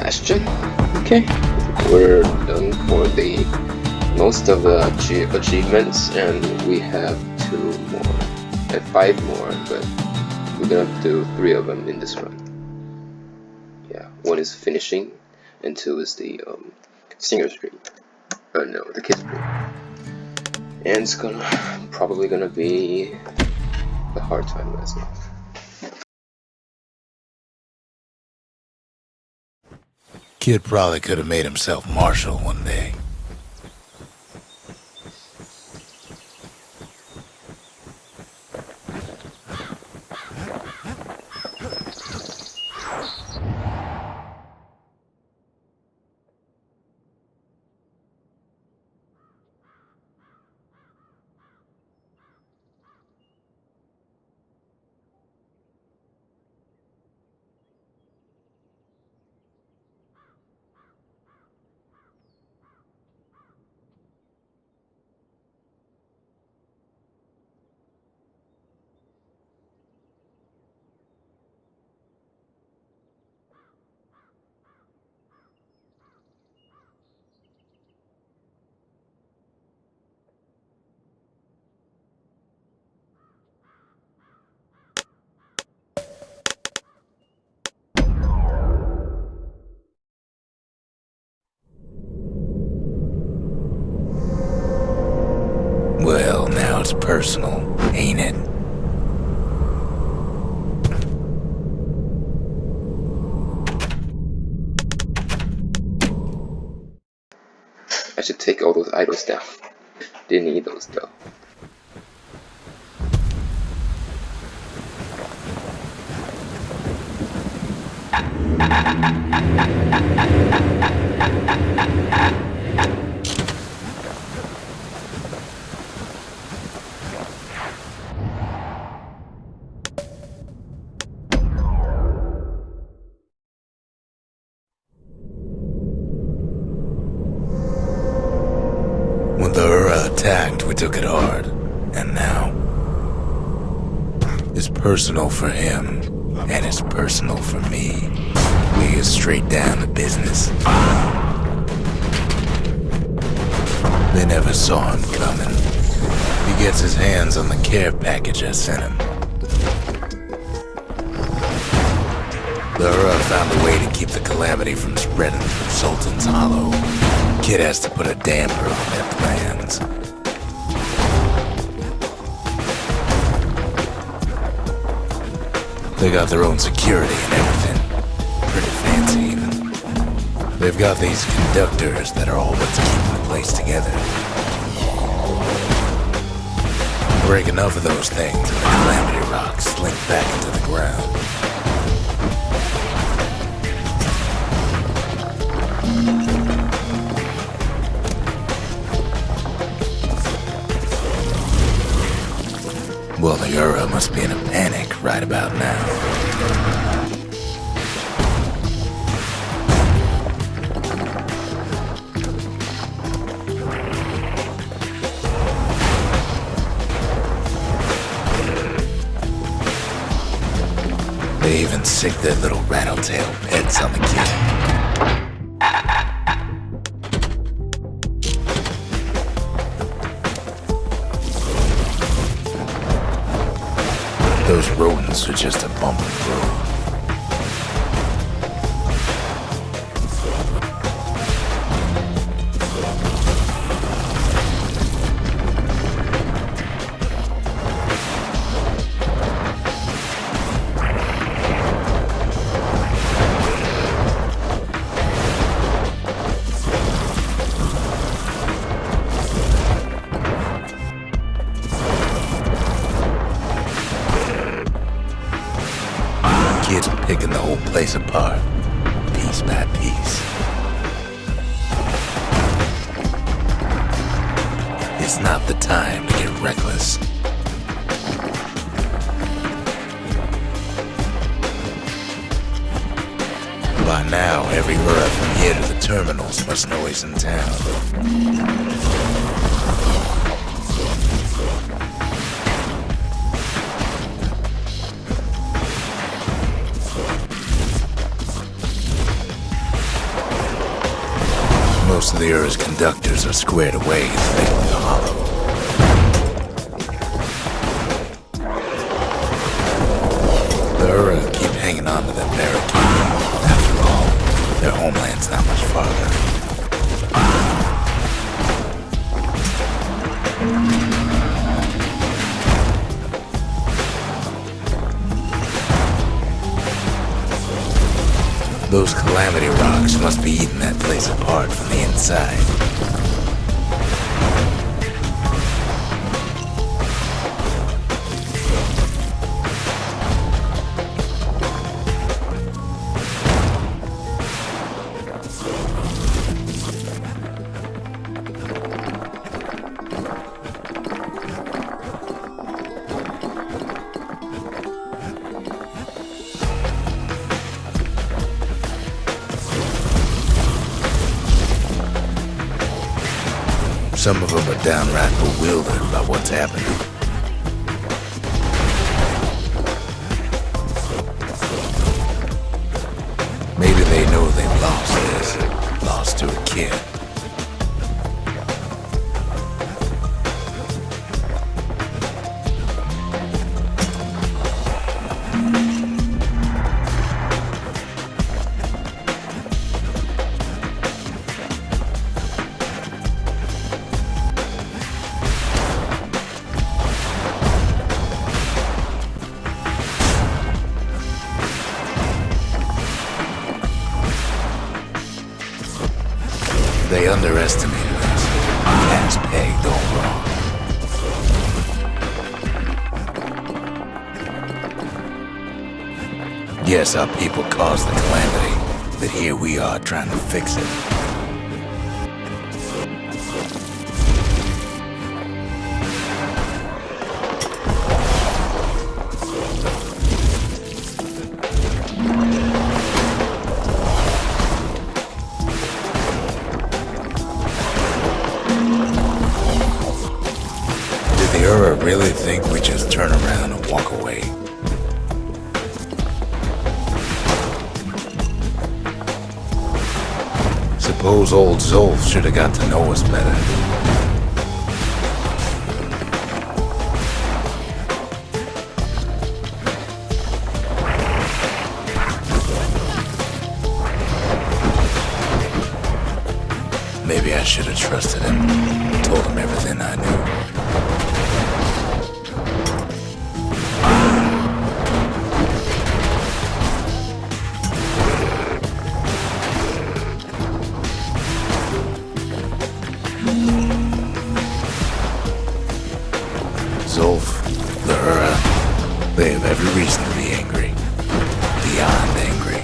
Bastion. Okay, we're done for the most of the achievements, and we have 5 more, but we're gonna do 3 of them in this run. Yeah, 1 is finishing, and 2 is the singer stream. No, the kids stream. And it's probably gonna be the hard time as well. Kid probably could have made himself marshal one day. Well, now it's personal, ain't it? I should take all those idols down. Didn't need those though. When the Ura attacked, we took it hard. And now, it's personal for him, and it's personal for me. We get straight down to business. They never saw him coming. He gets his hands on the care package I sent him. The Ura found a way to keep the calamity from spreading through Sultan's Hollow. Kid has to put a damper on their plans. They got their own security and everything. Pretty fancy even. They've got these conductors that are all what's keeping the place together. Break enough of those things and the calamity rocks slink back into the ground. Well, the Ura must be in a panic right about now. They even sick their little rattletail pets on the kid. Those rodents are just a bump in the road. Kids picking the whole place apart, piece by piece. It's not the time to get reckless. By now, every Ura from here to the terminals must know he's in town. Most of the Ura's conductors are squared away in the middle of the hollow. The Ura keep hanging on to that barricade. After all, their homeland's not much farther. Those calamity rocks must be eating that place apart from the inside. Some of them are downright bewildered by what's happening. Maybe they know they've lost this, lost to a kid. They underestimated us. Gas pegged all wrong. Yes, our people caused the calamity, but here we are trying to fix it. Really think we just turn around and walk away? Suppose old Zolf should have got to know us better. Maybe I should have trusted him, told him everything I knew. Zolf, the Ura, they have every reason to be angry. Beyond angry.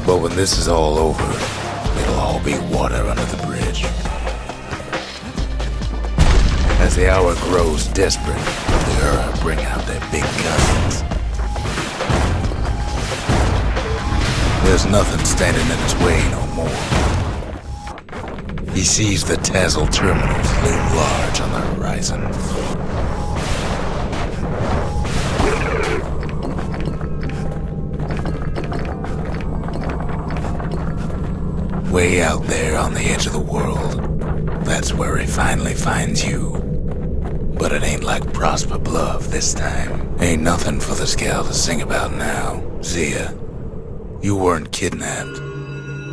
But when this is all over, it'll all be water under the bridge. As the hour grows desperate, the Ura bring out their big guns. There's nothing standing in his way no more. He sees the Tazzle terminals loom large on the horizon. Way out there on the edge of the world, that's where he finally finds you. But it ain't like Prosper Bluff this time. Ain't nothing for the Scowl to sing about now. Zia, you weren't kidnapped.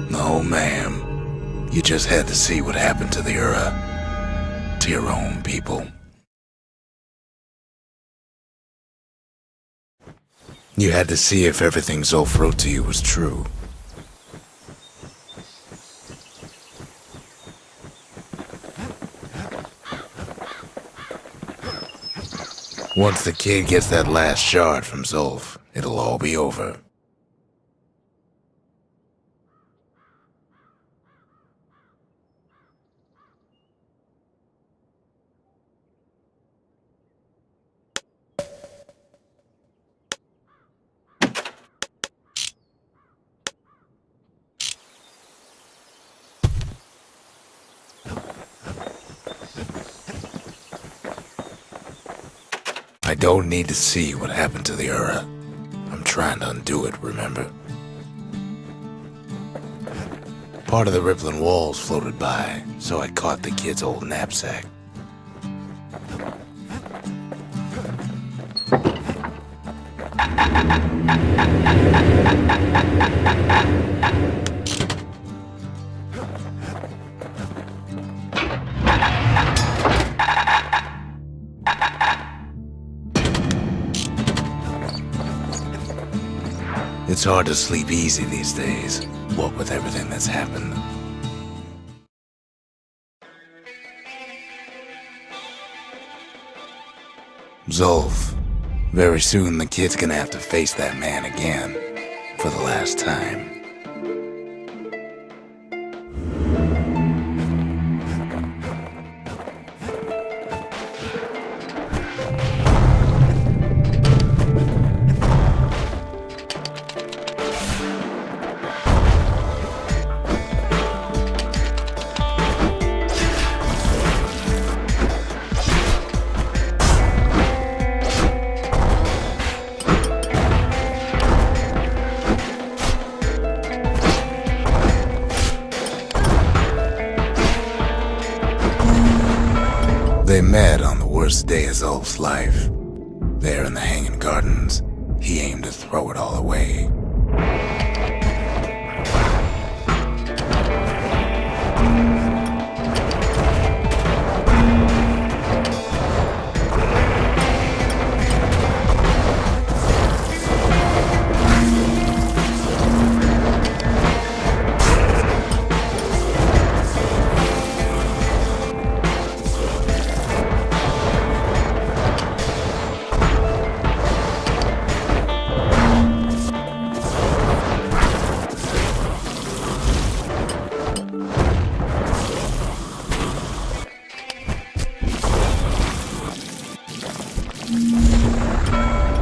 No, ma'am. You just had to see what happened to the Ura. To your own people. You had to see if everything Zolf wrote to you was true. Once the kid gets that last shard from Zolf, it'll all be over. I don't need to see what happened to the Ura. I'm trying to undo it, remember? Part of the rippling walls floated by, so I caught the kid's old knapsack. It's hard to sleep easy these days, what with everything that's happened. Zolf, very soon the kid's gonna have to face that man again, for the last time. They met on the worst day of Zolf's life. There in the Hanging Gardens, he aimed to throw it all away.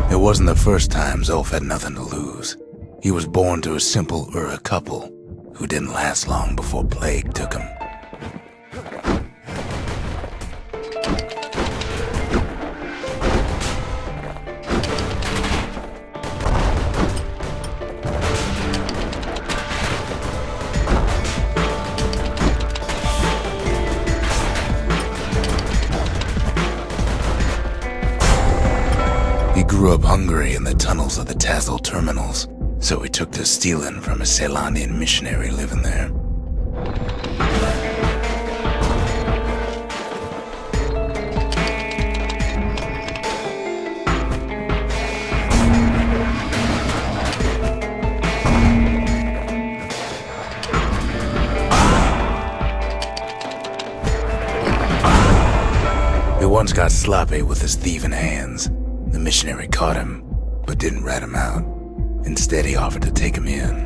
It wasn't the first time Zolf had nothing to lose. He was born to a simple Ura couple who didn't last long before plague took him. He grew up hungry in the tunnels of the Tassel terminals, so he took to stealing from a Ceylonian missionary living there. He once got sloppy with his thieving hands. The missionary caught him, but didn't rat him out. Instead, he offered to take him in.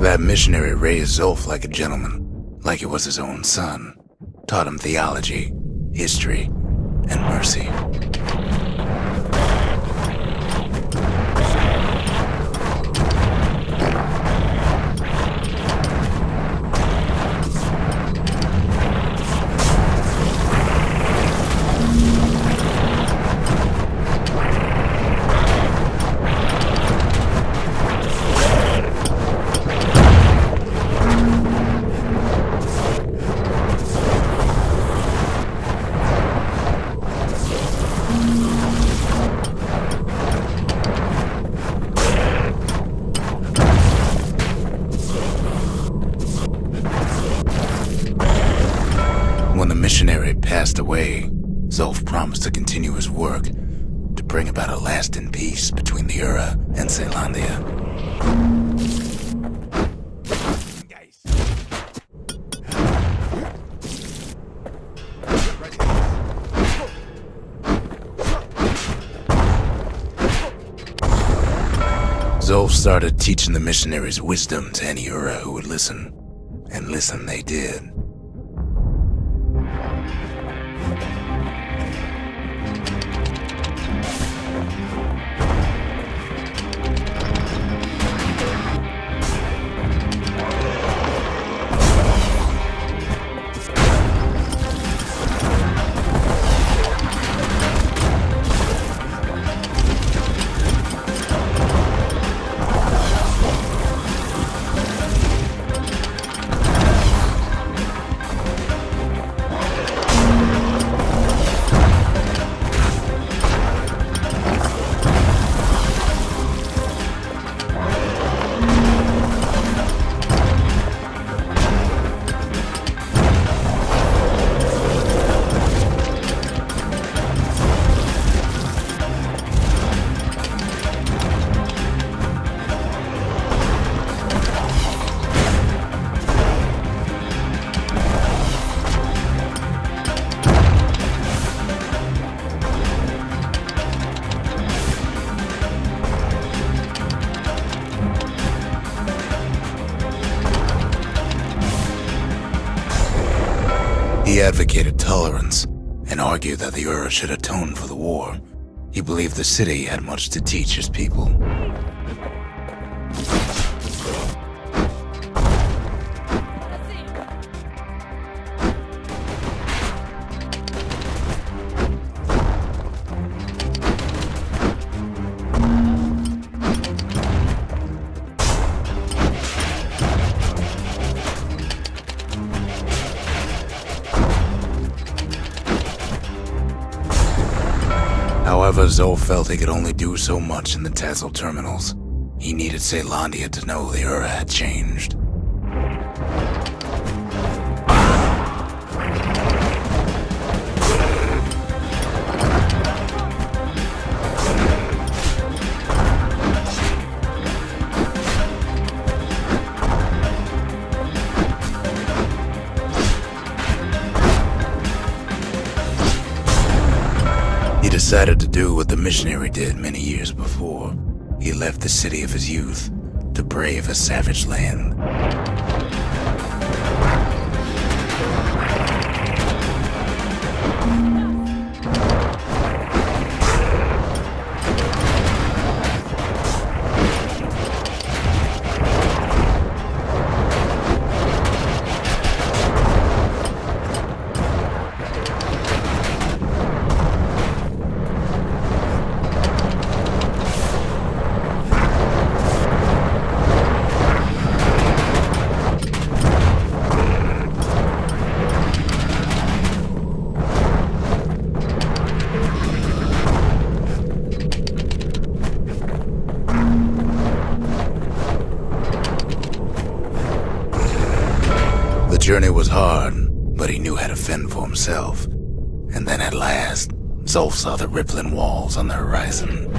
That missionary raised Zolf like a gentleman, like he was his own son. Taught him theology, history, and mercy. When the missionary passed away, Zolf promised to continue his work to bring about a lasting peace between the Ura and Ceylondia. Zolf started teaching the missionaries wisdom to any Ura who would listen, and listen they did. He advocated tolerance and argued that the Ura should atone for the war. He believed the city had much to teach his people. However, Zol felt he could only do so much in the Tassel terminals. He needed Caelondia to know the Ura had changed. He decided to do what the missionary did many years before. He left the city of his youth to brave a savage land. The journey was hard, but he knew how to fend for himself. And then at last, Zolf saw the rippling walls on the horizon.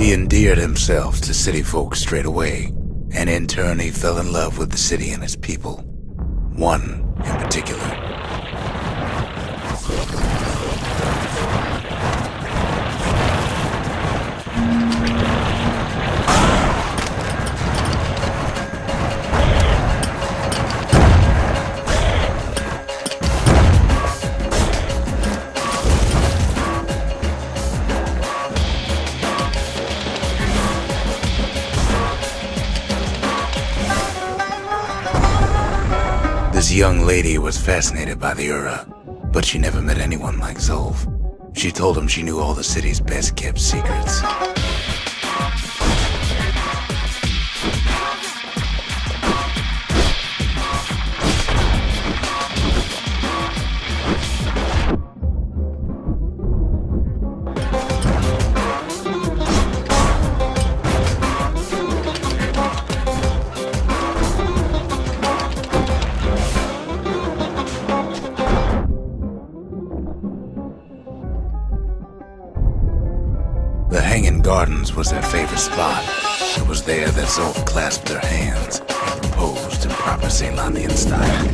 He endeared himself to city folk straight away, and in turn he fell in love with the city and its people. One in particular. This young lady was fascinated by the Ura, but she never met anyone like Zolf. She told him she knew all the city's best-kept secrets. The Hanging Gardens was their favorite spot. It was there that Zolf clasped their hands and proposed in proper Caelondian style.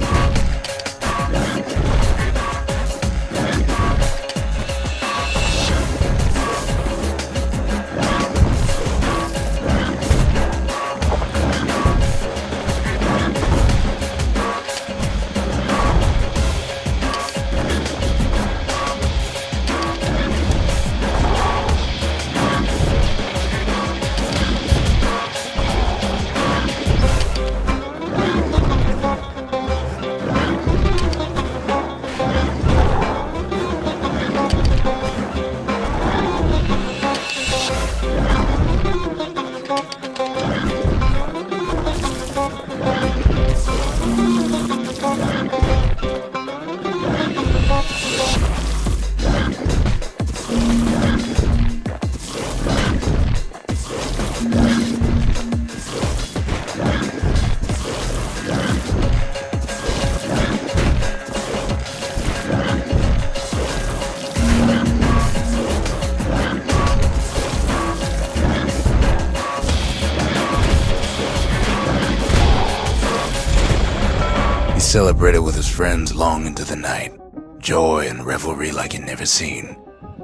celebrated with his friends long into the night. Joy and revelry like he'd never seen.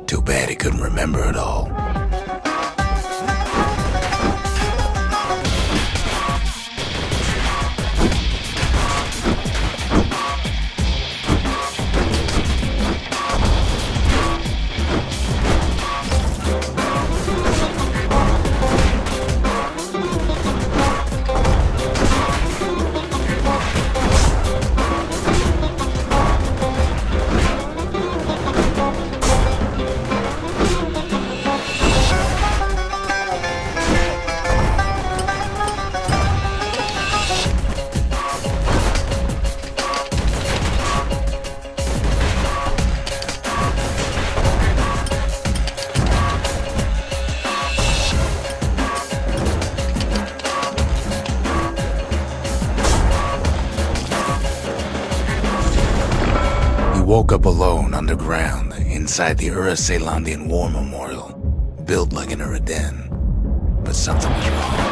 Too bad he couldn't remember it all. Woke up alone underground inside the Ura-Celandian War Memorial, built like an Uraden. But something was wrong.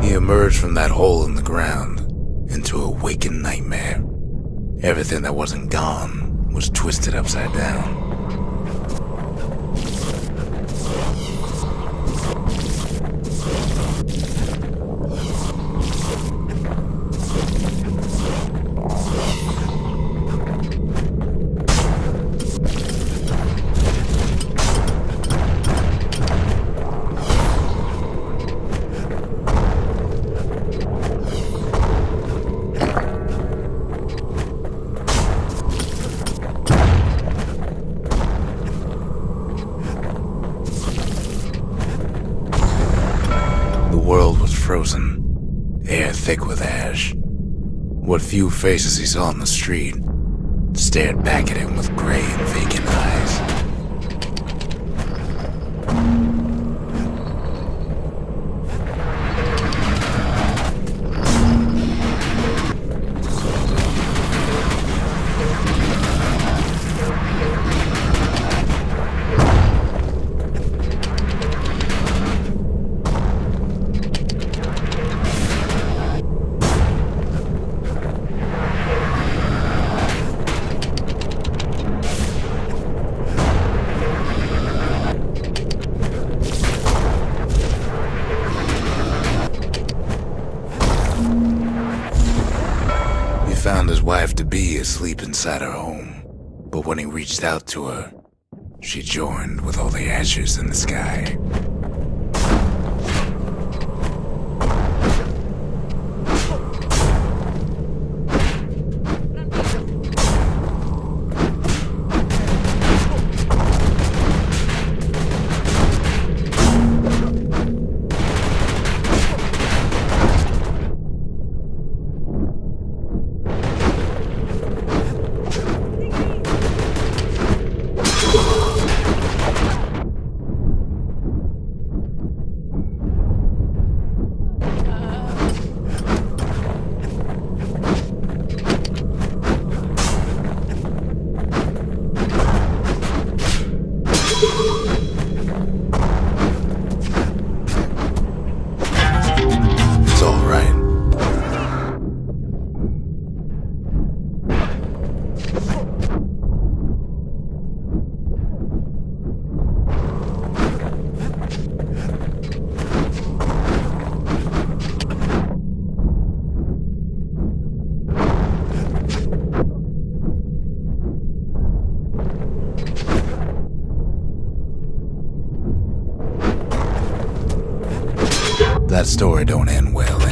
Emerged from that hole in the ground into a waking nightmare. Everything that wasn't gone was twisted upside down. The world was frozen, air thick with ash. What few faces he saw on the street stared back at him with gray and vacant eyes. Found his wife-to-be asleep inside her home, but when he reached out to her, she joined with all the ashes in the sky. That story don't end well.